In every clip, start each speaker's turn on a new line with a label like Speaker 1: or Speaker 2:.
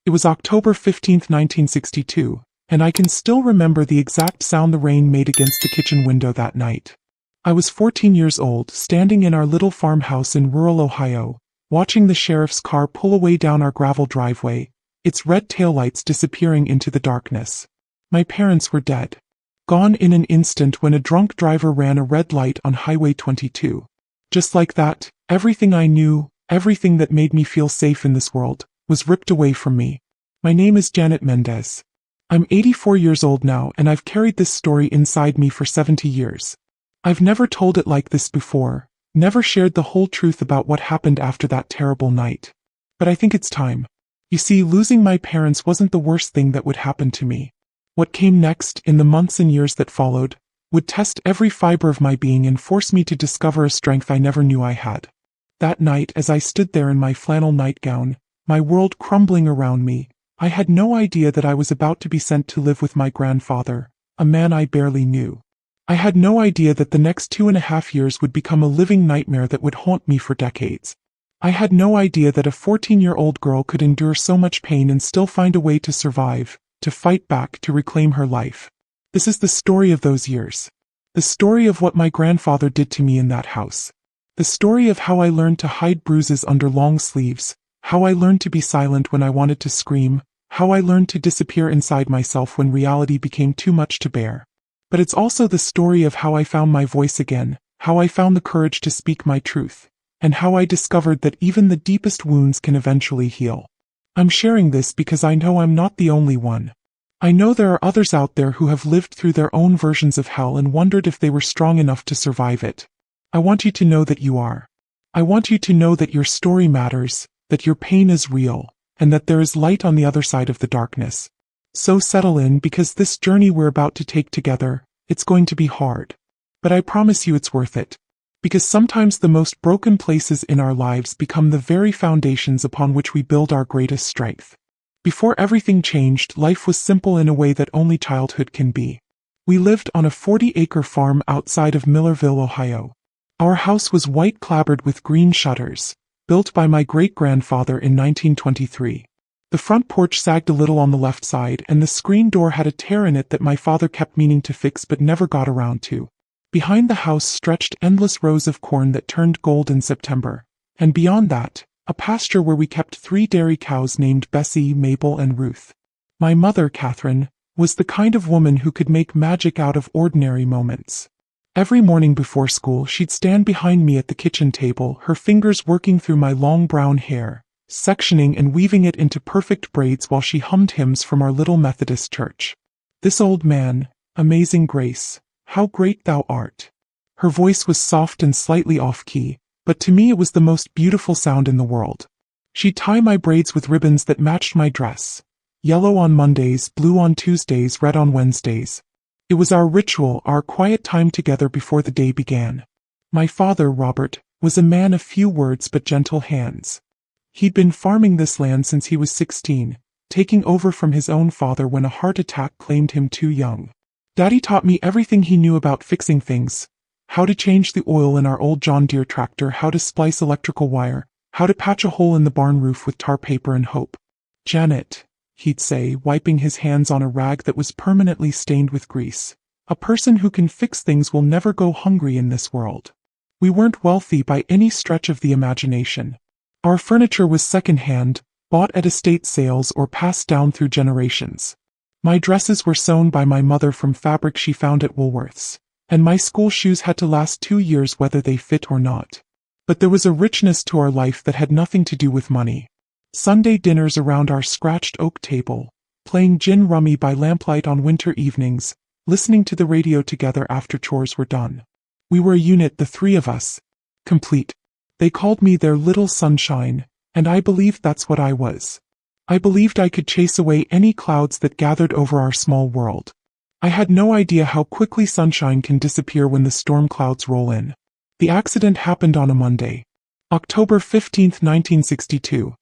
Speaker 1: It was October 15, 1962, and I can still remember the exact sound the rain made against the kitchen window that night. I was 14 years old, standing in our little farmhouse in rural Ohio, watching the sheriff's car pull away down our gravel driveway, its red taillights disappearing into the darkness. My parents were dead. Gone in an instant when a drunk driver ran a red light on Highway 22. Just like that, everything I knew, everything that made me feel safe in this world, was ripped away from me. My name is Janet Mendez. I'm 84 years old now, and I've carried this story inside me for 70 years. I've never told it like this before, never shared the whole truth about what happened after that terrible night. But I think it's time. You see, losing my parents wasn't the worst thing that would happen to me. What came next, in the months and years that followed, would test every fiber of my being and force me to discover a strength I never knew I had. That night, as I stood there in my flannel nightgown, my world crumbling around me, I had no idea that I was about to be sent to live with my grandfather, a man I barely knew. I had no idea that the next 2.5 years would become a living nightmare that would haunt me for decades. I had no idea that a 14-year-old girl could endure so much pain and still find a way to survive, to fight back, to reclaim her life. This is the story of those years. The story of what my grandfather did to me in that house. The story of how I learned to hide bruises under long sleeves, how I learned to be silent when I wanted to scream, how I learned to disappear inside myself when reality became too much to bear. But it's also the story of how I found my voice again, how I found the courage to speak my truth, and how I discovered that even the deepest wounds can eventually heal. I'm sharing this because I know I'm not the only one. I know there are others out there who have lived through their own versions of hell and wondered if they were strong enough to survive it. I want you to know that you are. I want you to know that your story matters, that your pain is real, and that there is light on the other side of the darkness. So settle in, because this journey we're about to take together, it's going to be hard. But I promise you it's worth it. Because sometimes the most broken places in our lives become the very foundations upon which we build our greatest strength. Before everything changed, life was simple in a way that only childhood can be. We lived on a 40-acre farm outside of Millerville, Ohio. Our house was white clapboard with green shutters, built by my great-grandfather in 1923. The front porch sagged a little on the left side, and the screen door had a tear in it that my father kept meaning to fix but never got around to. Behind the house stretched endless rows of corn that turned gold in September, and beyond that, a pasture where we kept 3 dairy cows named Bessie, Mabel, and Ruth. My mother, Catherine, was the kind of woman who could make magic out of ordinary moments. Every morning before school, she'd stand behind me at the kitchen table, her fingers working through my long brown hair, sectioning and weaving it into perfect braids while she hummed hymns from our little Methodist church. This old man, Amazing Grace, how great thou art. Her voice was soft and slightly off-key, but to me it was the most beautiful sound in the world. She'd tie my braids with ribbons that matched my dress. Yellow on Mondays, blue on Tuesdays, red on Wednesdays. It was our ritual, our quiet time together before the day began. My father, Robert, was a man of few words but gentle hands. He'd been farming this land since he was 16, taking over from his own father when a heart attack claimed him too young. Daddy taught me everything he knew about fixing things: how to change the oil in our old John Deere tractor, how to splice electrical wire, how to patch a hole in the barn roof with tar paper and hope. "Janet," he'd say, wiping his hands on a rag that was permanently stained with grease, "a person who can fix things will never go hungry in this world." We weren't wealthy by any stretch of the imagination. Our furniture was second-hand, bought at estate sales or passed down through generations. My dresses were sewn by my mother from fabric she found at Woolworth's, and my school shoes had to last 2 years whether they fit or not. But there was a richness to our life that had nothing to do with money. Sunday dinners around our scratched oak table, playing gin rummy by lamplight on winter evenings, listening to the radio together after chores were done. We were a unit, the 3 of us. Complete. They called me their little sunshine, and I believed that's what I was. I believed I could chase away any clouds that gathered over our small world. I had no idea how quickly sunshine can disappear when the storm clouds roll in. The accident happened on a Monday, October 15, 1962.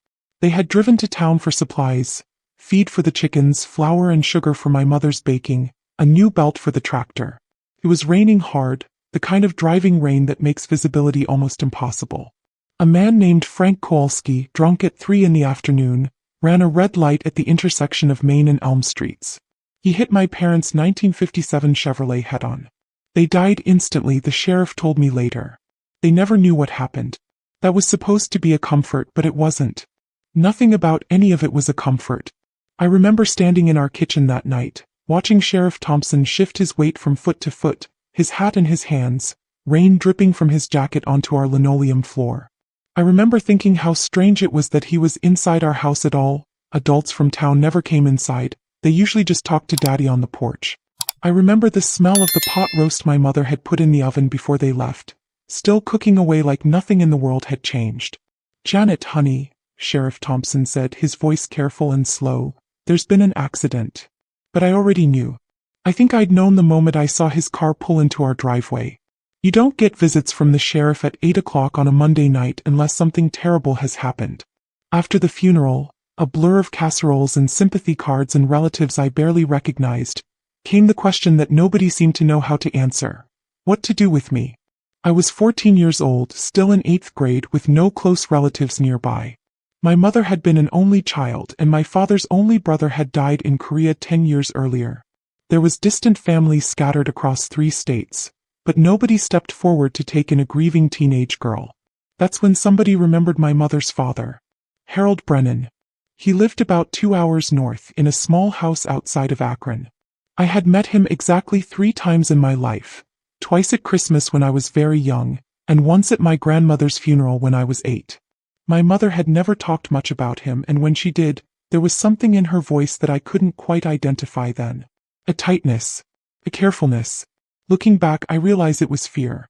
Speaker 1: They had driven to town for supplies: feed for the chickens, flour and sugar for my mother's baking, a new belt for the tractor. It was raining hard, the kind of driving rain that makes visibility almost impossible. A man named Frank Kowalski, drunk at 3 in the afternoon, ran a red light at the intersection of Main and Elm Streets. He hit my parents' 1957 Chevrolet head-on. They died instantly, the sheriff told me later. They never knew what happened. That was supposed to be a comfort, but it wasn't. Nothing about any of it was a comfort. I remember standing in our kitchen that night, watching Sheriff Thompson shift his weight from foot to foot, his hat in his hands, rain dripping from his jacket onto our linoleum floor. I remember thinking how strange it was that he was inside our house at all. Adults from town never came inside. They usually just talked to Daddy on the porch. I remember the smell of the pot roast my mother had put in the oven before they left, still cooking away like nothing in the world had changed. "Janet, honey," Sheriff Thompson said, his voice careful and slow, "there's been an accident." But I already knew. I think I'd known the moment I saw his car pull into our driveway. You don't get visits from the sheriff at 8 o'clock on a Monday night unless something terrible has happened. After the funeral, a blur of casseroles and sympathy cards and relatives I barely recognized, came the question that nobody seemed to know how to answer. What to do with me? I was 14 years old, still in 8th grade, with no close relatives nearby. My mother had been an only child, and my father's only brother had died in Korea 10 years earlier. There was distant families scattered across 3 states, but nobody stepped forward to take in a grieving teenage girl. That's when somebody remembered my mother's father, Harold Brennan. He lived about 2 hours north, in a small house outside of Akron. I had met him exactly 3 times in my life, twice at Christmas when I was very young, and once at my grandmother's funeral when I was 8. My mother had never talked much about him, and when she did, there was something in her voice that I couldn't quite identify then. A tightness, a carefulness. Looking back, I realize it was fear.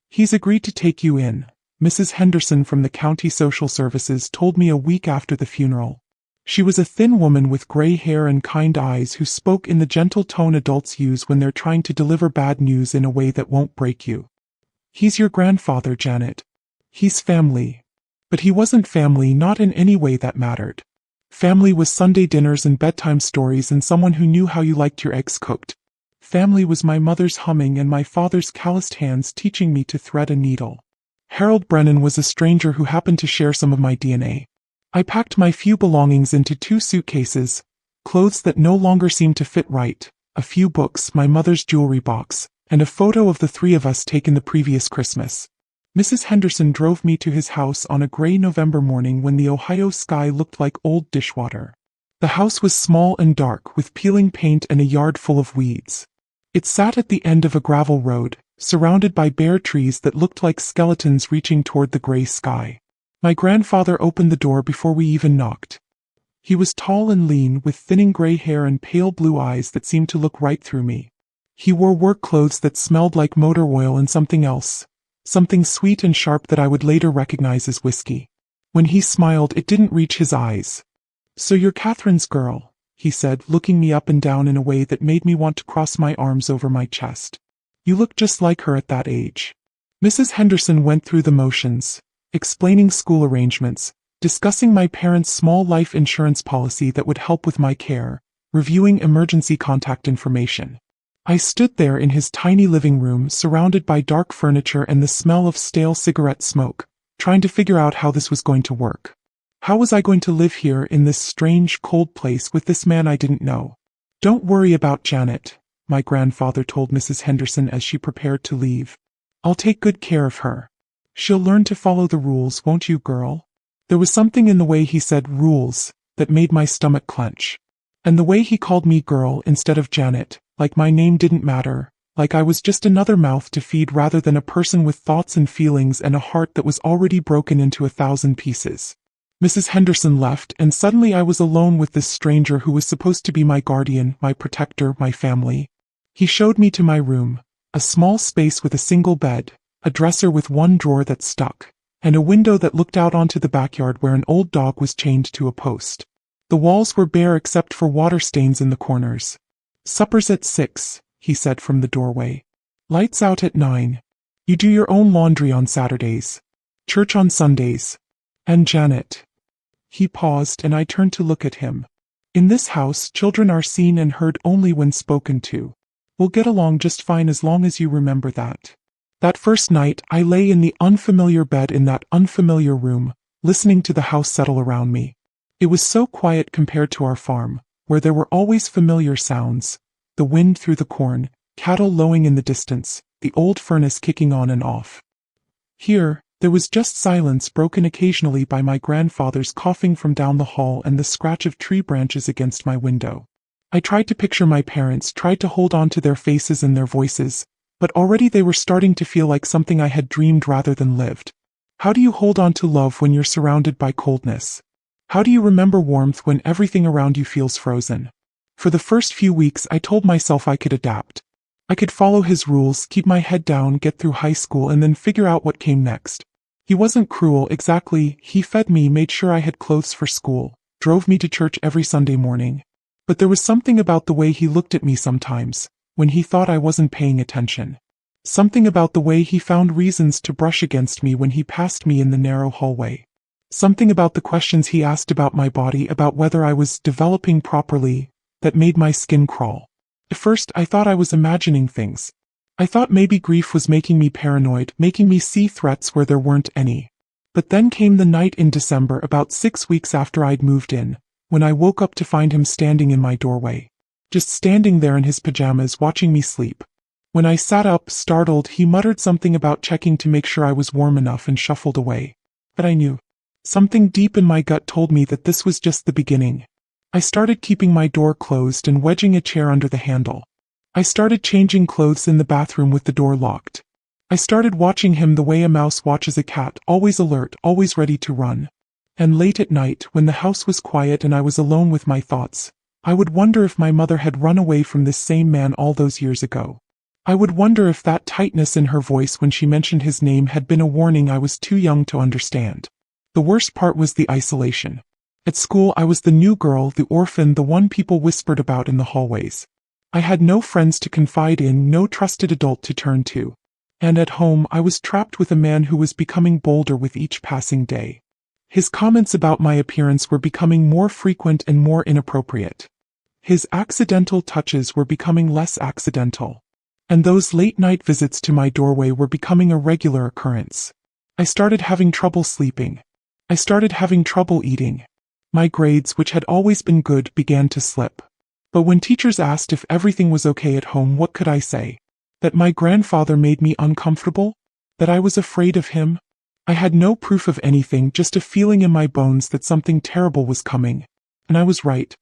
Speaker 1: "He's agreed to take you in," Mrs. Henderson from the county social services told me a week after the funeral. She was a thin woman with gray hair and kind eyes who spoke in the gentle tone adults use when they're trying to deliver bad news in a way that won't break you. "He's your grandfather, Janet. He's family." But he wasn't family, not in any way that mattered. Family was Sunday dinners and bedtime stories and someone who knew how you liked your eggs cooked. Family was my mother's humming and my father's calloused hands teaching me to thread a needle. Harold Brennan was a stranger who happened to share some of my DNA. I packed my few belongings into 2 suitcases, clothes that no longer seemed to fit right, a few books, my mother's jewelry box, and a photo of the 3 of us taken the previous Christmas. Mrs. Henderson drove me to his house on a gray November morning when the Ohio sky looked like old dishwater. The house was small and dark, with peeling paint and a yard full of weeds. It sat at the end of a gravel road, surrounded by bare trees that looked like skeletons reaching toward the gray sky. My grandfather opened the door before we even knocked. He was tall and lean, with thinning gray hair and pale blue eyes that seemed to look right through me. He wore work clothes that smelled like motor oil and something else. Something sweet and sharp that I would later recognize as whiskey. When he smiled, it didn't reach his eyes. "So you're Catherine's girl," he said, looking me up and down in a way that made me want to cross my arms over my chest. "You look just like her at that age." Mrs. Henderson went through the motions, explaining school arrangements, discussing my parents' small life insurance policy that would help with my care, reviewing emergency contact information. I stood there in his tiny living room, surrounded by dark furniture and the smell of stale cigarette smoke, trying to figure out how this was going to work. How was I going to live here in this strange, cold place with this man I didn't know? "Don't worry about Janet," my grandfather told Mrs. Henderson as she prepared to leave. "I'll take good care of her. She'll learn to follow the rules, won't you, girl?" There was something in the way he said rules that made my stomach clench. And the way he called me girl instead of Janet, like my name didn't matter, like I was just another mouth to feed rather than a person with thoughts and feelings and a heart that was already broken into 1,000 pieces. Mrs. Henderson left, and suddenly I was alone with this stranger who was supposed to be my guardian, my protector, my family. He showed me to my room, a small space with a single bed, a dresser with one drawer that stuck, and a window that looked out onto the backyard where an old dog was chained to a post. The walls were bare except for water stains in the corners. "Supper's at 6, he said from the doorway. "Lights out at 9. You do your own laundry on Saturdays. Church on Sundays. And Janet." He paused, and I turned to look at him. "In this house, children are seen and heard only when spoken to. We'll get along just fine as long as you remember that." That first night, I lay in the unfamiliar bed in that unfamiliar room, listening to the house settle around me. It was so quiet compared to our farm, where there were always familiar sounds: the wind through the corn, cattle lowing in the distance, the old furnace kicking on and off. Here, there was just silence, broken occasionally by my grandfather's coughing from down the hall and the scratch of tree branches against my window. I tried to picture my parents, tried to hold on to their faces and their voices, but already they were starting to feel like something I had dreamed rather than lived. How do you hold on to love when you're surrounded by coldness? How do you remember warmth when everything around you feels frozen? For the first few weeks, I told myself I could adapt. I could follow his rules, keep my head down, get through high school, and then figure out what came next. He wasn't cruel, exactly. He fed me, made sure I had clothes for school, drove me to church every Sunday morning. But there was something about the way he looked at me sometimes, when he thought I wasn't paying attention. Something about the way he found reasons to brush against me when he passed me in the narrow hallway. Something about the questions he asked about my body, about whether I was developing properly, that made my skin crawl. At first, I thought I was imagining things. I thought maybe grief was making me paranoid, making me see threats where there weren't any. But then came the night in December, about 6 weeks after I'd moved in, when I woke up to find him standing in my doorway. Just standing there in his pajamas, watching me sleep. When I sat up, startled, he muttered something about checking to make sure I was warm enough and shuffled away. But I knew. Something deep in my gut told me that this was just the beginning. I started keeping my door closed and wedging a chair under the handle. I started changing clothes in the bathroom with the door locked. I started watching him the way a mouse watches a cat, always alert, always ready to run. And late at night, when the house was quiet and I was alone with my thoughts, I would wonder if my mother had run away from this same man all those years ago. I would wonder if that tightness in her voice when she mentioned his name had been a warning I was too young to understand. The worst part was the isolation. At school, I was the new girl, the orphan, the one people whispered about in the hallways. I had no friends to confide in, no trusted adult to turn to. And at home, I was trapped with a man who was becoming bolder with each passing day. His comments about my appearance were becoming more frequent and more inappropriate. His accidental touches were becoming less accidental. And those late-night visits to my doorway were becoming a regular occurrence. I started having trouble sleeping. I started having trouble eating. My grades, which had always been good, began to slip. But when teachers asked if everything was okay at home, what could I say? That my grandfather made me uncomfortable? That I was afraid of him? I had no proof of anything, just a feeling in my bones that something terrible was coming. And I was right.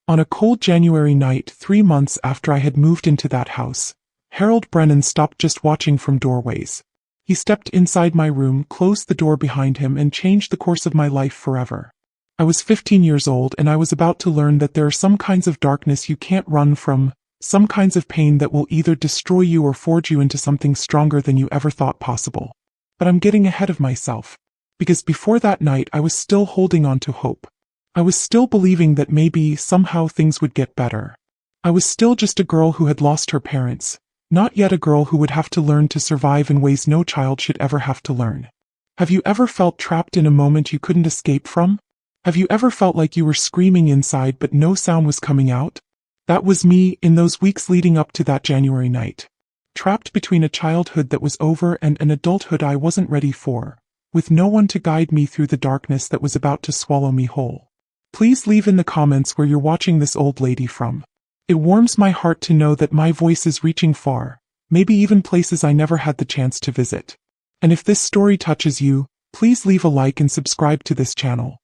Speaker 1: On a cold January night, 3 months after I had moved into that house, Harold Brennan stopped just watching from doorways. He stepped inside my room, closed the door behind him, and changed the course of my life forever. I was 15 years old, and I was about to learn that there are some kinds of darkness you can't run from, some kinds of pain that will either destroy you or forge you into something stronger than you ever thought possible. But I'm getting ahead of myself. Because before that night, I was still holding on to hope. I was still believing that maybe, somehow, things would get better. I was still just a girl who had lost her parents, not yet a girl who would have to learn to survive in ways no child should ever have to learn. Have you ever felt trapped in a moment you couldn't escape from? Have you ever felt like you were screaming inside but no sound was coming out? That was me in those weeks leading up to that January night. Trapped between a childhood that was over and an adulthood I wasn't ready for, with no one to guide me through the darkness that was about to swallow me whole. Please leave in the comments where you're watching this old lady from. It warms my heart to know that my voice is reaching far, maybe even places I never had the chance to visit. And if this story touches you, please leave a like and subscribe to this channel.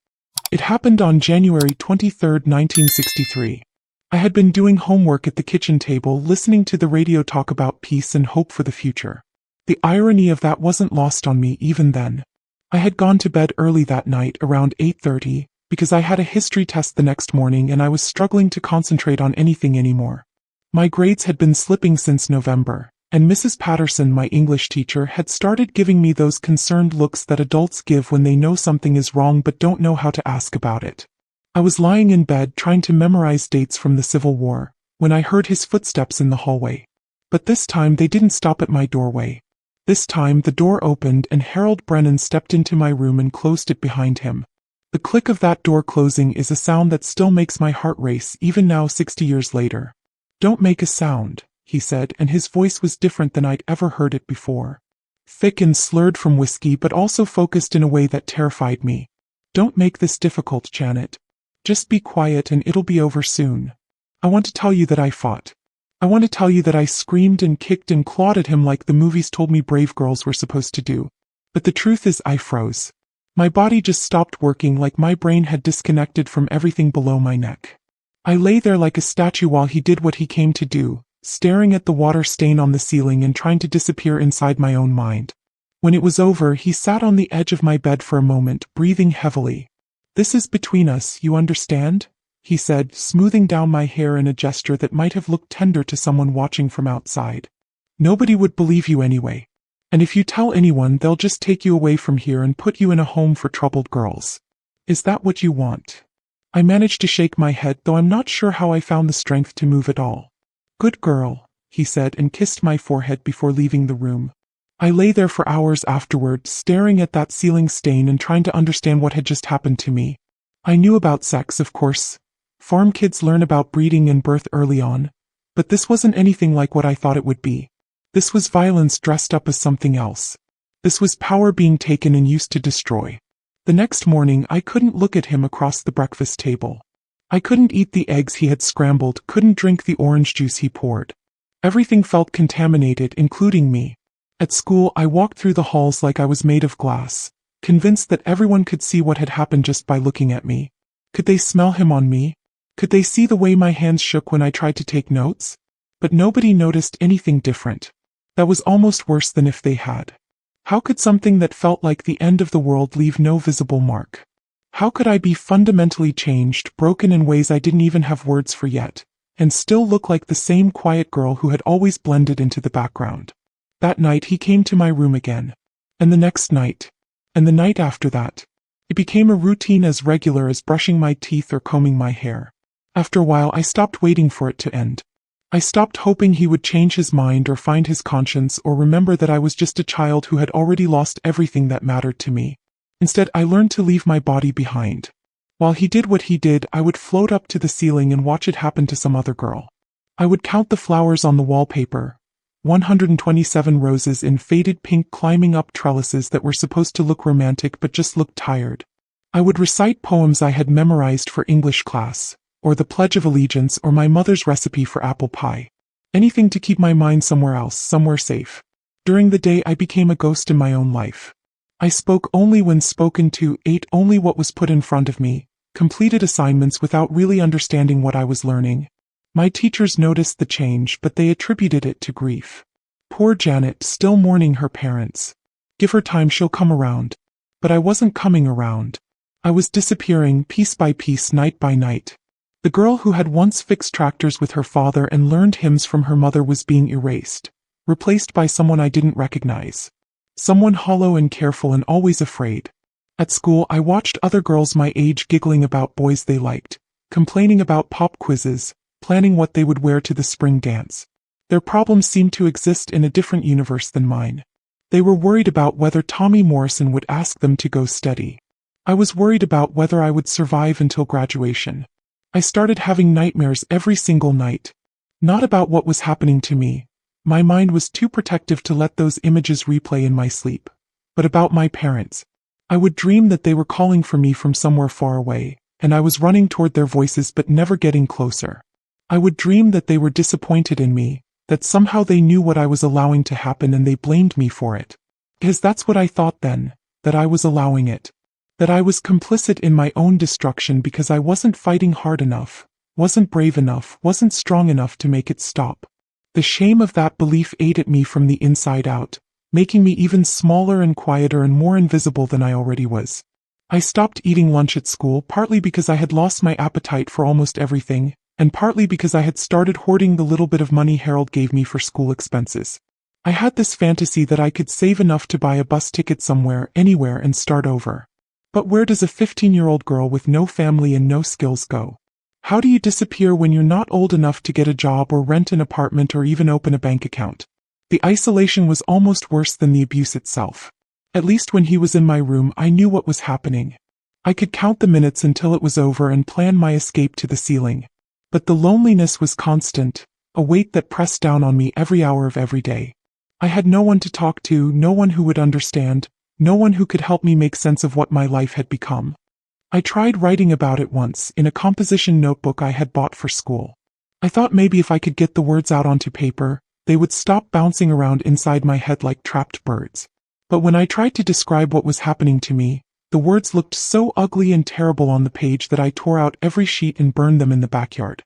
Speaker 1: It happened on January 23, 1963. I had been doing homework at the kitchen table, listening to the radio talk about peace and hope for the future. The irony of that wasn't lost on me even then. I had gone to bed early that night, around 8:30, because I had a history test the next morning and I was struggling to concentrate on anything anymore. My grades had been slipping since November, and Mrs. Patterson, my English teacher, had started giving me those concerned looks that adults give when they know something is wrong but don't know how to ask about it. I was lying in bed trying to memorize dates from the Civil War, when I heard his footsteps in the hallway. But this time they didn't stop at my doorway. This time the door opened and Harold Brennan stepped into my room and closed it behind him. The click of that door closing is a sound that still makes my heart race even now 60 years later. "Don't make a sound," he said, and his voice was different than I'd ever heard it before. Thick and slurred from whiskey, but also focused in a way that terrified me. "Don't make this difficult, Janet. Just be quiet and it'll be over soon. I want to tell you that I fought. I want to tell you that I screamed and kicked and clawed at him like the movies told me brave girls were supposed to do. But the truth is I froze. My body just stopped working, like my brain had disconnected from everything below my neck. I lay there like a statue while he did what he came to do, staring at the water stain on the ceiling and trying to disappear inside my own mind. When it was over, he sat on the edge of my bed for a moment, breathing heavily. "This is between us, you understand?" he said, smoothing down my hair in a gesture that might have looked tender to someone watching from outside. "Nobody would believe you anyway. And if you tell anyone, they'll just take you away from here and put you in a home for troubled girls. Is that what you want?" I managed to shake my head, though I'm not sure how I found the strength to move at all. "Good girl," he said, and kissed my forehead before leaving the room. I lay there for hours afterward, staring at that ceiling stain and trying to understand what had just happened to me. I knew about sex, of course. Farm kids learn about breeding and birth early on. But this wasn't anything like what I thought it would be. This was violence dressed up as something else. This was power being taken and used to destroy. The next morning, I couldn't look at him across the breakfast table. I couldn't eat the eggs he had scrambled, couldn't drink the orange juice he poured. Everything felt contaminated, including me. At school, I walked through the halls like I was made of glass, convinced that everyone could see what had happened just by looking at me. Could they smell him on me? Could they see the way my hands shook when I tried to take notes? But nobody noticed anything different. That was almost worse than if they had. How could something that felt like the end of the world leave no visible mark? How could I be fundamentally changed, broken in ways I didn't even have words for yet, and still look like the same quiet girl who had always blended into the background? That night he came to my room again. And the next night. And the night after that. It became a routine as regular as brushing my teeth or combing my hair. After a while I stopped waiting for it to end. I stopped hoping he would change his mind or find his conscience or remember that I was just a child who had already lost everything that mattered to me. Instead, I learned to leave my body behind. While he did what he did, I would float up to the ceiling and watch it happen to some other girl. I would count the flowers on the wallpaper. 127 roses in faded pink climbing up trellises that were supposed to look romantic but just looked tired. I would recite poems I had memorized for English class, or the Pledge of Allegiance, or my mother's recipe for apple pie. Anything to keep my mind somewhere else, somewhere safe. During the day I became a ghost in my own life. I spoke only when spoken to, ate only what was put in front of me, completed assignments without really understanding what I was learning. My teachers noticed the change, but they attributed it to grief. Poor Janet, still mourning her parents. Give her time, she'll come around. But I wasn't coming around. I was disappearing piece by piece, night by night. The girl who had once fixed tractors with her father and learned hymns from her mother was being erased, replaced by someone I didn't recognize. Someone hollow and careful and always afraid. At school, I watched other girls my age giggling about boys they liked, complaining about pop quizzes, planning what they would wear to the spring dance. Their problems seemed to exist in a different universe than mine. They were worried about whether Tommy Morrison would ask them to go steady. I was worried about whether I would survive until graduation. I started having nightmares every single night. Not about what was happening to me. My mind was too protective to let those images replay in my sleep. But about my parents. I would dream that they were calling for me from somewhere far away, and I was running toward their voices but never getting closer. I would dream that they were disappointed in me, that somehow they knew what I was allowing to happen and they blamed me for it. Because that's what I thought then, that I was allowing it. That I was complicit in my own destruction because I wasn't fighting hard enough, wasn't brave enough, wasn't strong enough to make it stop. The shame of that belief ate at me from the inside out, making me even smaller and quieter and more invisible than I already was. I stopped eating lunch at school, partly because I had lost my appetite for almost everything, and partly because I had started hoarding the little bit of money Harold gave me for school expenses. I had this fantasy that I could save enough to buy a bus ticket somewhere, anywhere, and start over. But where does a 15-year-old girl with no family and no skills go? How do you disappear when you're not old enough to get a job or rent an apartment or even open a bank account? The isolation was almost worse than the abuse itself. At least when he was in my room, I knew what was happening. I could count the minutes until it was over and plan my escape to the ceiling. But the loneliness was constant, a weight that pressed down on me every hour of every day. I had no one to talk to, no one who would understand, no one who could help me make sense of what my life had become. I tried writing about it once in a composition notebook I had bought for school. I thought maybe if I could get the words out onto paper, they would stop bouncing around inside my head like trapped birds. But when I tried to describe what was happening to me, the words looked so ugly and terrible on the page that I tore out every sheet and burned them in the backyard.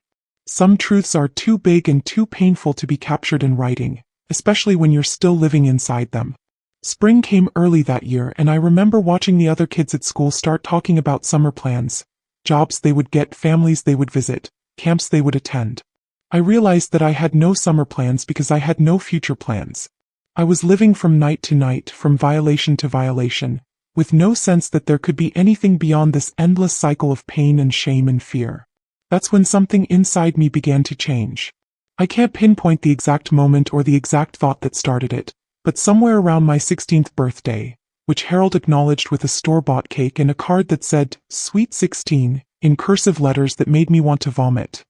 Speaker 1: Some truths are too big and too painful to be captured in writing, especially when you're still living inside them. Spring came early that year, and I remember watching the other kids at school start talking about summer plans, jobs they would get, families they would visit, camps they would attend. I realized that I had no summer plans because I had no future plans. I was living from night to night, from violation to violation, with no sense that there could be anything beyond this endless cycle of pain and shame and fear. That's when something inside me began to change. I can't pinpoint the exact moment or the exact thought that started it, but somewhere around my 16th birthday, which Harold acknowledged with a store-bought cake and a card that said, "Sweet 16, in cursive letters that made me want to vomit,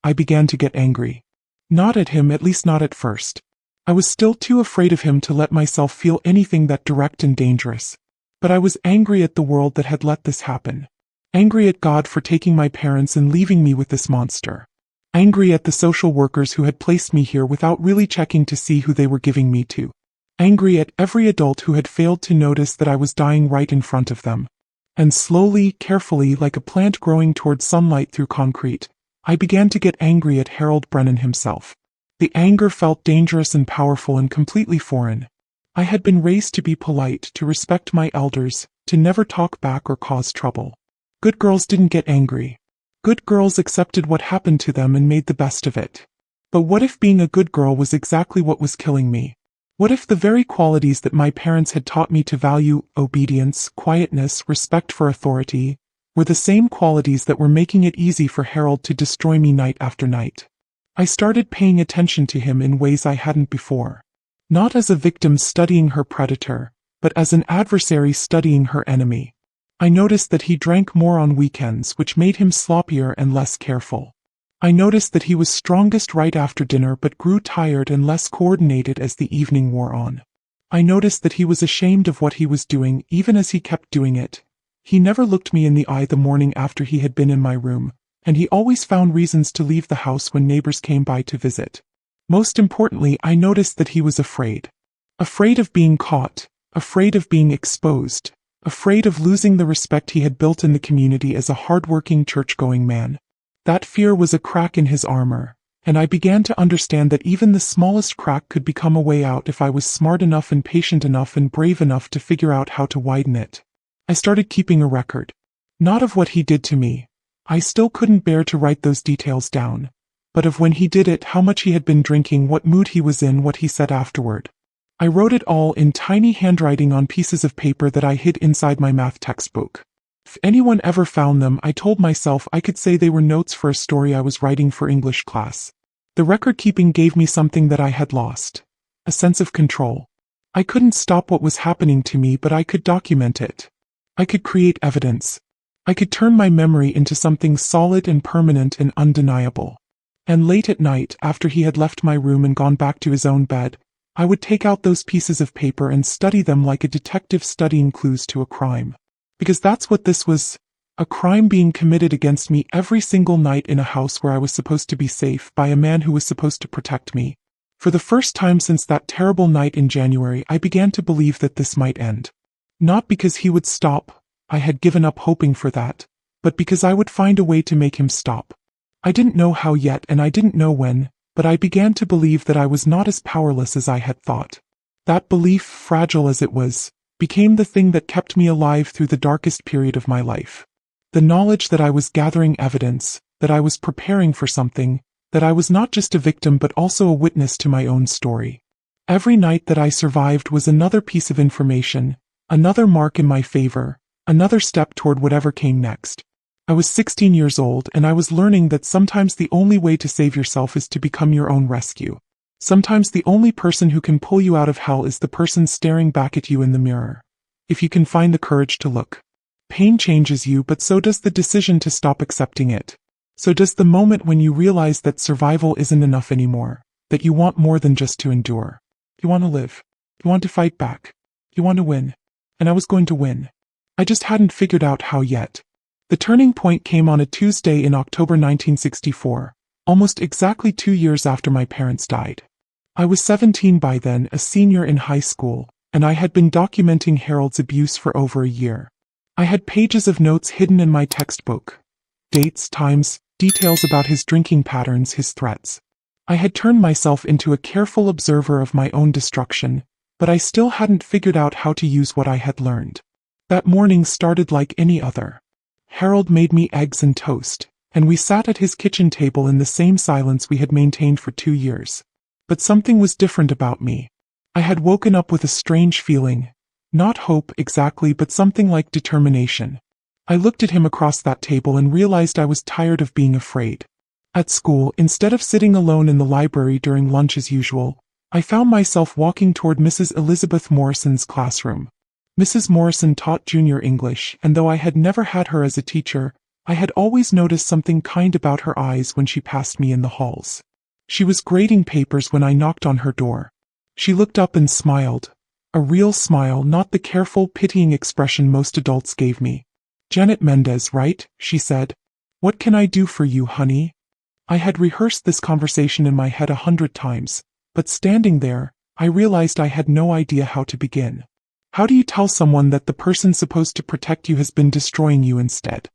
Speaker 1: I began to get angry. Not at him, at least not at first. I was still too afraid of him to let myself feel anything that direct and dangerous. But I was angry at the world that had let this happen. Angry at God for taking my parents and leaving me with this monster. Angry at the social workers who had placed me here without really checking to see who they were giving me to. Angry at every adult who had failed to notice that I was dying right in front of them. And slowly, carefully, like a plant growing toward sunlight through concrete, I began to get angry at Harold Brennan himself. The anger felt dangerous and powerful and completely foreign. I had been raised to be polite, to respect my elders, to never talk back or cause trouble. Good girls didn't get angry. Good girls accepted what happened to them and made the best of it. But what if being a good girl was exactly what was killing me? What if the very qualities that my parents had taught me to value, obedience, quietness, respect for authority, were the same qualities that were making it easy for Harold to destroy me night after night? I started paying attention to him in ways I hadn't before. Not as a victim studying her predator, but as an adversary studying her enemy. I noticed that he drank more on weekends, which made him sloppier and less careful. I noticed that he was strongest right after dinner but grew tired and less coordinated as the evening wore on. I noticed that he was ashamed of what he was doing even as he kept doing it. He never looked me in the eye the morning after he had been in my room, and he always found reasons to leave the house when neighbors came by to visit. Most importantly, I noticed that he was afraid. Afraid of being caught, afraid of being exposed, afraid of losing the respect he had built in the community as a hardworking church-going man. That fear was a crack in his armor, and I began to understand that even the smallest crack could become a way out if I was smart enough and patient enough and brave enough to figure out how to widen it. I started keeping a record. Not of what he did to me. I still couldn't bear to write those details down. But of when he did it, how much he had been drinking, what mood he was in, what he said afterward. I wrote it all in tiny handwriting on pieces of paper that I hid inside my math textbook. If anyone ever found them, I told myself I could say they were notes for a story I was writing for English class. The record-keeping gave me something that I had lost. A sense of control. I couldn't stop what was happening to me, but I could document it. I could create evidence. I could turn my memory into something solid and permanent and undeniable. And late at night, after he had left my room and gone back to his own bed, I would take out those pieces of paper and study them like a detective studying clues to a crime. Because that's what this was, a crime being committed against me every single night in a house where I was supposed to be safe by a man who was supposed to protect me. For the first time since that terrible night in January, I began to believe that this might end. Not because he would stop, I had given up hoping for that, but because I would find a way to make him stop. I didn't know how yet and I didn't know when, but I began to believe that I was not as powerless as I had thought. That belief, fragile as it was, became the thing that kept me alive through the darkest period of my life. The knowledge that I was gathering evidence, that I was preparing for something, that I was not just a victim but also a witness to my own story. Every night that I survived was another piece of information, another mark in my favor, another step toward whatever came next. I was 16 years old and I was learning that sometimes the only way to save yourself is to become your own rescue. Sometimes the only person who can pull you out of hell is the person staring back at you in the mirror. If you can find the courage to look. Pain changes you, but so does the decision to stop accepting it. So does the moment when you realize that survival isn't enough anymore, that you want more than just to endure. You want to live. You want to fight back. You want to win. And I was going to win. I just hadn't figured out how yet. The turning point came on a Tuesday in October 1964, almost exactly 2 years after my parents died. I was 17 by then, a senior in high school, and I had been documenting Harold's abuse for over a year. I had pages of notes hidden in my textbook. Dates, times, details about his drinking patterns, his threats. I had turned myself into a careful observer of my own destruction, but I still hadn't figured out how to use what I had learned. That morning started like any other. Harold made me eggs and toast, and we sat at his kitchen table in the same silence we had maintained for 2 years. But something was different about me. I had woken up with a strange feeling. Not hope exactly, but something like determination. I looked at him across that table and realized I was tired of being afraid. At school, instead of sitting alone in the library during lunch as usual, I found myself walking toward Mrs. Elizabeth Morrison's classroom. Mrs. Morrison taught junior English, and though I had never had her as a teacher, I had always noticed something kind about her eyes when she passed me in the halls. She was grading papers when I knocked on her door. She looked up and smiled. A real smile, not the careful, pitying expression most adults gave me. "Janet Mendez, right?" she said. "What can I do for you, honey?" I had rehearsed this conversation in my head 100 times, but standing there, I realized I had no idea how to begin. How do you tell someone that the person supposed to protect you has been destroying you instead?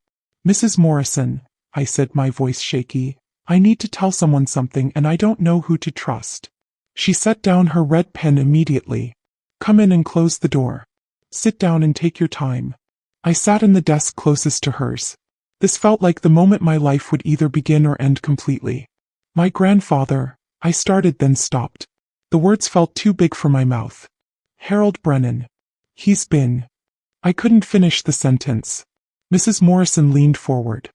Speaker 1: "Mrs. Morrison," I said, my voice shaky, "I need to tell someone something and I don't know who to trust." She set down her red pen immediately. "Come in and close the door. Sit down and take your time." I sat in the desk closest to hers. This felt like the moment my life would either begin or end completely. "My grandfather," I started, then stopped. The words felt too big for my mouth. "Harold Brennan. He's been..." I couldn't finish the sentence. Mrs. Morrison leaned forward.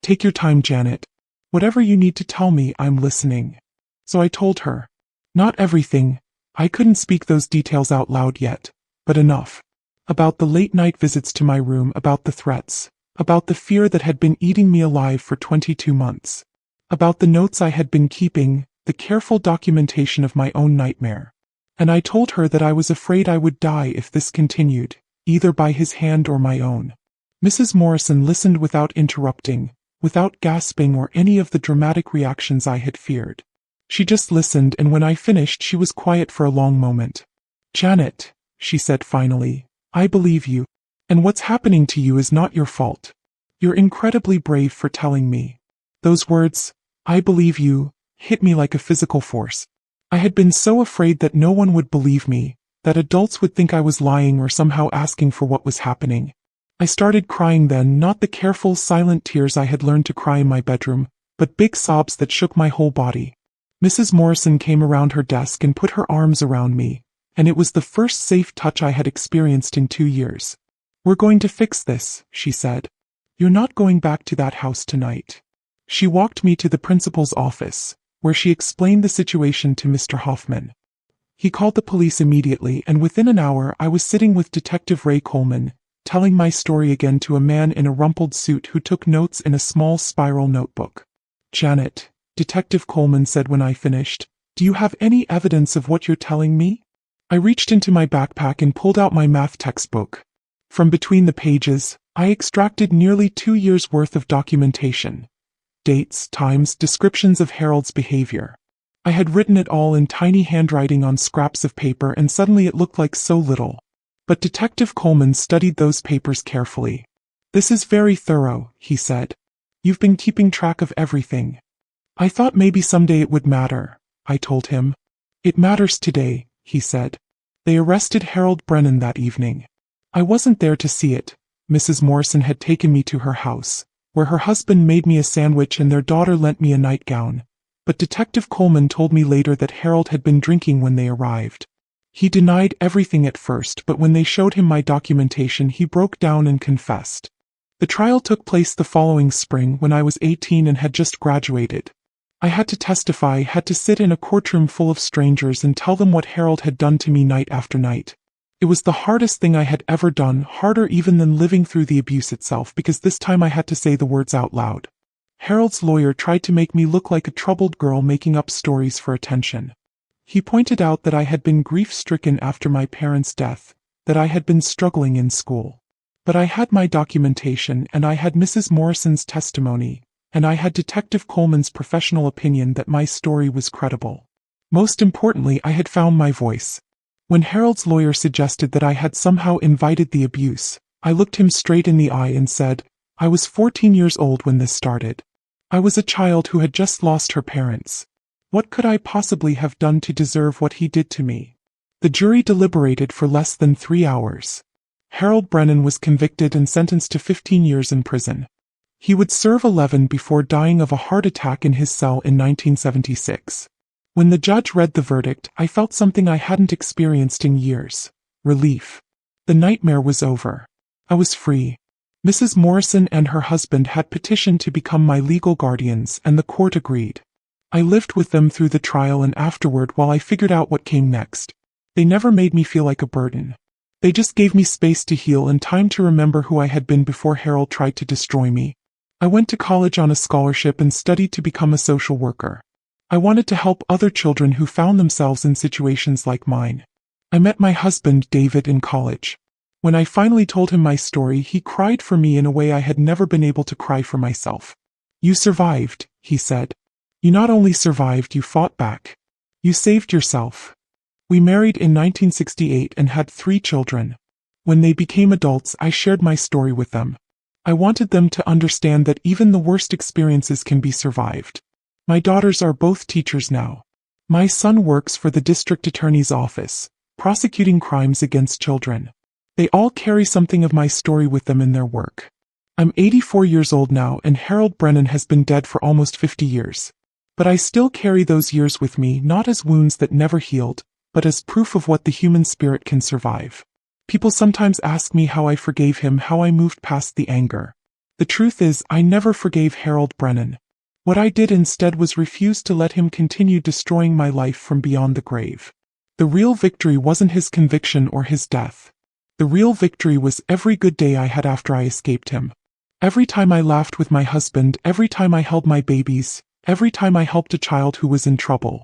Speaker 1: "Take your time, Janet. Whatever you need to tell me, I'm listening." So I told her. Not everything. I couldn't speak those details out loud yet, but enough. About the late-night visits to my room, about the threats, about the fear that had been eating me alive for 22 months, about the notes I had been keeping, the careful documentation of my own nightmare. And I told her that I was afraid I would die if this continued, either by his hand or my own. Mrs. Morrison listened without interrupting, without gasping or any of the dramatic reactions I had feared. She just listened, and when I finished she was quiet for a long moment. "Janet," she said finally, "I believe you. And what's happening to you is not your fault. You're incredibly brave for telling me." Those words, "I believe you," hit me like a physical force. I had been so afraid that no one would believe me, that adults would think I was lying or somehow asking for what was happening. I started crying then, not the careful, silent tears I had learned to cry in my bedroom, but big sobs that shook my whole body. Mrs. Morrison came around her desk and put her arms around me, and it was the first safe touch I had experienced in 2 years. "We're going to fix this," she said. "You're not going back to that house tonight." She walked me to the principal's office, where she explained the situation to Mr. Hoffman. He called the police immediately, and within an hour I was sitting with Detective Ray Coleman, telling my story again to a man in a rumpled suit who took notes in a small spiral notebook. "Janet," Detective Coleman said when I finished, "do you have any evidence of what you're telling me?" I reached into my backpack and pulled out my math textbook. From between the pages, I extracted nearly 2 years' worth of documentation. Dates, times, descriptions of Harold's behavior. I had written it all in tiny handwriting on scraps of paper, and suddenly it looked like so little. But Detective Coleman studied those papers carefully. "This is very thorough," he said. "You've been keeping track of everything." "I thought maybe someday it would matter," I told him. "It matters today," he said. "They arrested Harold Brennan that evening. I wasn't there to see it. Mrs. Morrison had taken me to her house, where her husband made me a sandwich and their daughter lent me a nightgown. But Detective Coleman told me later that Harold had been drinking when they arrived. He denied everything at first, but when they showed him my documentation, he broke down and confessed. The trial took place the following spring when I was 18 and had just graduated. I had to testify, had to sit in a courtroom full of strangers and tell them what Harold had done to me night after night. It was the hardest thing I had ever done, harder even than living through the abuse itself, because this time I had to say the words out loud. Harold's lawyer tried to make me look like a troubled girl making up stories for attention. He pointed out that I had been grief-stricken after my parents' death, that I had been struggling in school. But I had my documentation, and I had Mrs. Morrison's testimony, and I had Detective Coleman's professional opinion that my story was credible. Most importantly, I had found my voice. When Harold's lawyer suggested that I had somehow invited the abuse, I looked him straight in the eye and said, I was 14 years old when this started. I was a child who had just lost her parents. What could I possibly have done to deserve what he did to me? The jury deliberated for less than 3 hours. Harold Brennan was convicted and sentenced to 15 years in prison. He would serve 11 before dying of a heart attack in his cell in 1976. When the judge read the verdict, I felt something I hadn't experienced in years. Relief. The nightmare was over. I was free. Mrs. Morrison and her husband had petitioned to become my legal guardians, and the court agreed. I lived with them through the trial and afterward while I figured out what came next. They never made me feel like a burden. They just gave me space to heal and time to remember who I had been before Harold tried to destroy me. I went to college on a scholarship and studied to become a social worker. I wanted to help other children who found themselves in situations like mine. I met my husband, David, in college. When I finally told him my story, he cried for me in a way I had never been able to cry for myself. You survived, he said. You not only survived, you fought back. You saved yourself. We married in 1968 and had 3 children. When they became adults, I shared my story with them. I wanted them to understand that even the worst experiences can be survived. My daughters are both teachers now. My son works for the district attorney's office, prosecuting crimes against children. They all carry something of my story with them in their work. I'm 84 years old now, and Harold Brennan has been dead for almost 50 years. But I still carry those years with me, not as wounds that never healed, but as proof of what the human spirit can survive. People sometimes ask me how I forgave him, how I moved past the anger. The truth is, I never forgave Harold Brennan. What I did instead was refuse to let him continue destroying my life from beyond the grave. The real victory wasn't his conviction or his death. The real victory was every good day I had after I escaped him. Every time I laughed with my husband, every time I held my babies, every time I helped a child who was in trouble.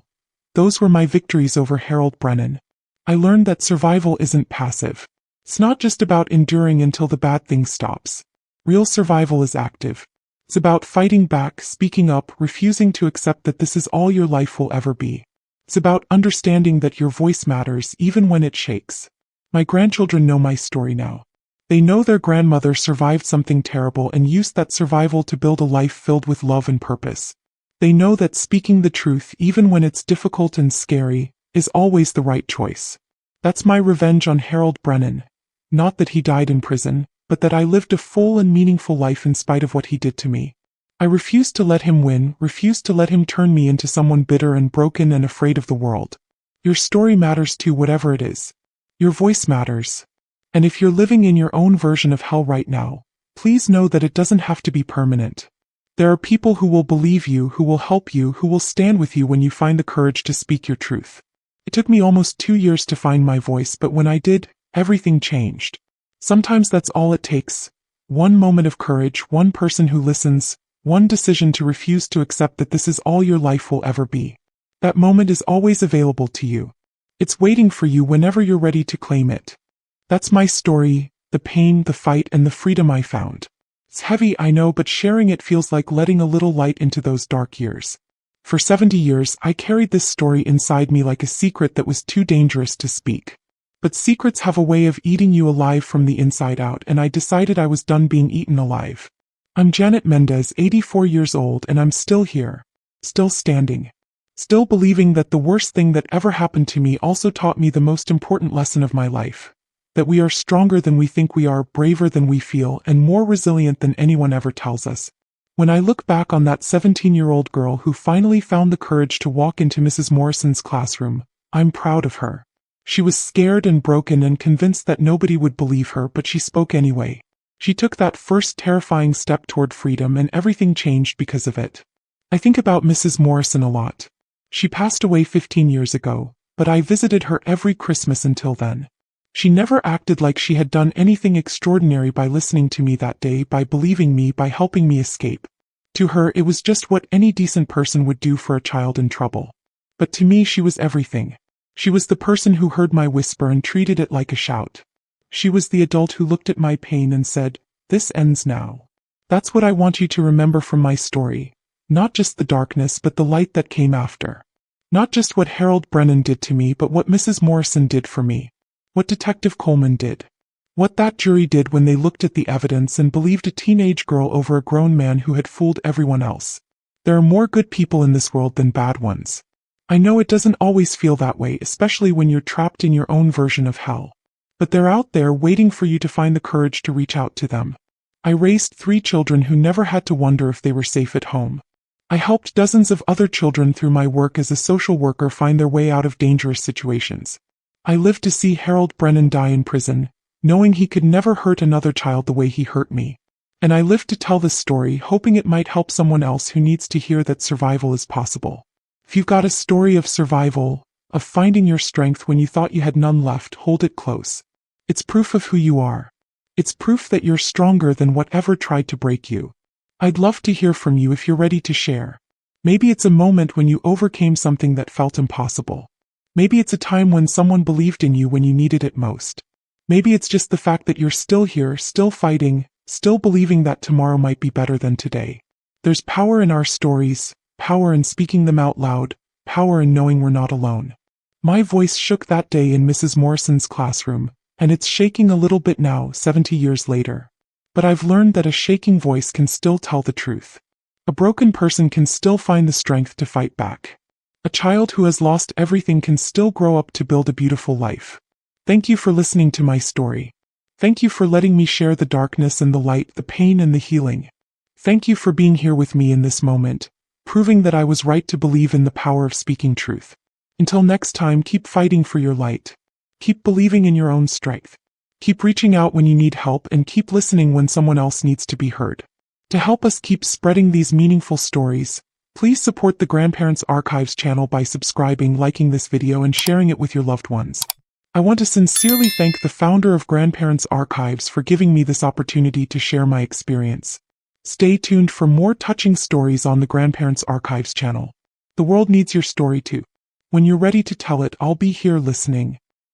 Speaker 1: Those were my victories over Harold Brennan. I learned that survival isn't passive. It's not just about enduring until the bad thing stops. Real survival is active. It's about fighting back, speaking up, refusing to accept that this is all your life will ever be. It's about understanding that your voice matters even when it shakes. My grandchildren know my story now. They know their grandmother survived something terrible and used that survival to build a life filled with love and purpose. They know that speaking the truth, even when it's difficult and scary, is always the right choice. That's my revenge on Harold Brennan. Not that he died in prison, but that I lived a full and meaningful life in spite of what he did to me. I refused to let him win, refused to let him turn me into someone bitter and broken and afraid of the world. Your story matters too, whatever it is. Your voice matters. And if you're living in your own version of hell right now, please know that it doesn't have to be permanent. There are people who will believe you, who will help you, who will stand with you when you find the courage to speak your truth. It took me almost 2 years to find my voice, but when I did, everything changed. Sometimes that's all it takes. One moment of courage, one person who listens, one decision to refuse to accept that this is all your life will ever be. That moment is always available to you. It's waiting for you whenever you're ready to claim it. That's my story, the pain, the fight, and the freedom I found. It's heavy, I know, but sharing it feels like letting a little light into those dark years. For 70 years, I carried this story inside me like a secret that was too dangerous to speak. But secrets have a way of eating you alive from the inside out, and I decided I was done being eaten alive. I'm Janet Mendez, 84 years old, and I'm still here. Still standing. Still believing that the worst thing that ever happened to me also taught me the most important lesson of my life. That we are stronger than we think we are, braver than we feel, and more resilient than anyone ever tells us. When I look back on that 17-year-old girl who finally found the courage to walk into Mrs. Morrison's classroom, I'm proud of her. She was scared and broken and convinced that nobody would believe her, but she spoke anyway. She took that first terrifying step toward freedom, and everything changed because of it. I think about Mrs. Morrison a lot. She passed away 15 years ago, but I visited her every Christmas until then. She never acted like she had done anything extraordinary by listening to me that day, by believing me, by helping me escape. To her, it was just what any decent person would do for a child in trouble. But to me, she was everything. She was the person who heard my whisper and treated it like a shout. She was the adult who looked at my pain and said, "This ends now." That's what I want you to remember from my story. Not just the darkness but the light that came after. Not just what Harold Brennan did to me but what Mrs. Morrison did for me. What Detective Coleman did. What that jury did when they looked at the evidence and believed a teenage girl over a grown man who had fooled everyone else. There are more good people in this world than bad ones. I know it doesn't always feel that way, especially when you're trapped in your own version of hell. But they're out there waiting for you to find the courage to reach out to them. I raised 3 children who never had to wonder if they were safe at home. I helped dozens of other children through my work as a social worker find their way out of dangerous situations. I lived to see Harold Brennan die in prison, knowing he could never hurt another child the way he hurt me. And I lived to tell this story, hoping it might help someone else who needs to hear that survival is possible. If you've got a story of survival, of finding your strength when you thought you had none left, hold it close. It's proof of who you are. It's proof that you're stronger than whatever tried to break you. I'd love to hear from you if you're ready to share. Maybe it's a moment when you overcame something that felt impossible. Maybe it's a time when someone believed in you when you needed it most. Maybe it's just the fact that you're still here, still fighting, still believing that tomorrow might be better than today. There's power in our stories, power in speaking them out loud, power in knowing we're not alone. My voice shook that day in Mrs. Morrison's classroom, and it's shaking a little bit now, 70 years later. But I've learned that a shaking voice can still tell the truth. A broken person can still find the strength to fight back. A child who has lost everything can still grow up to build a beautiful life. Thank you for listening to my story. Thank you for letting me share the darkness and the light, the pain and the healing. Thank you for being here with me in this moment, proving that I was right to believe in the power of speaking truth. Until next time, keep fighting for your light. Keep believing in your own strength. Keep reaching out when you need help and keep listening when someone else needs to be heard. To help us keep spreading these meaningful stories, please support the Grandparents Archives channel by subscribing, liking this video and sharing it with your loved ones. I want to sincerely thank the founder of Grandparents Archives for giving me this opportunity to share my experience. Stay tuned for more touching stories on the Grandparents Archives channel. The world needs your story too. When you're ready to tell it, I'll be here listening.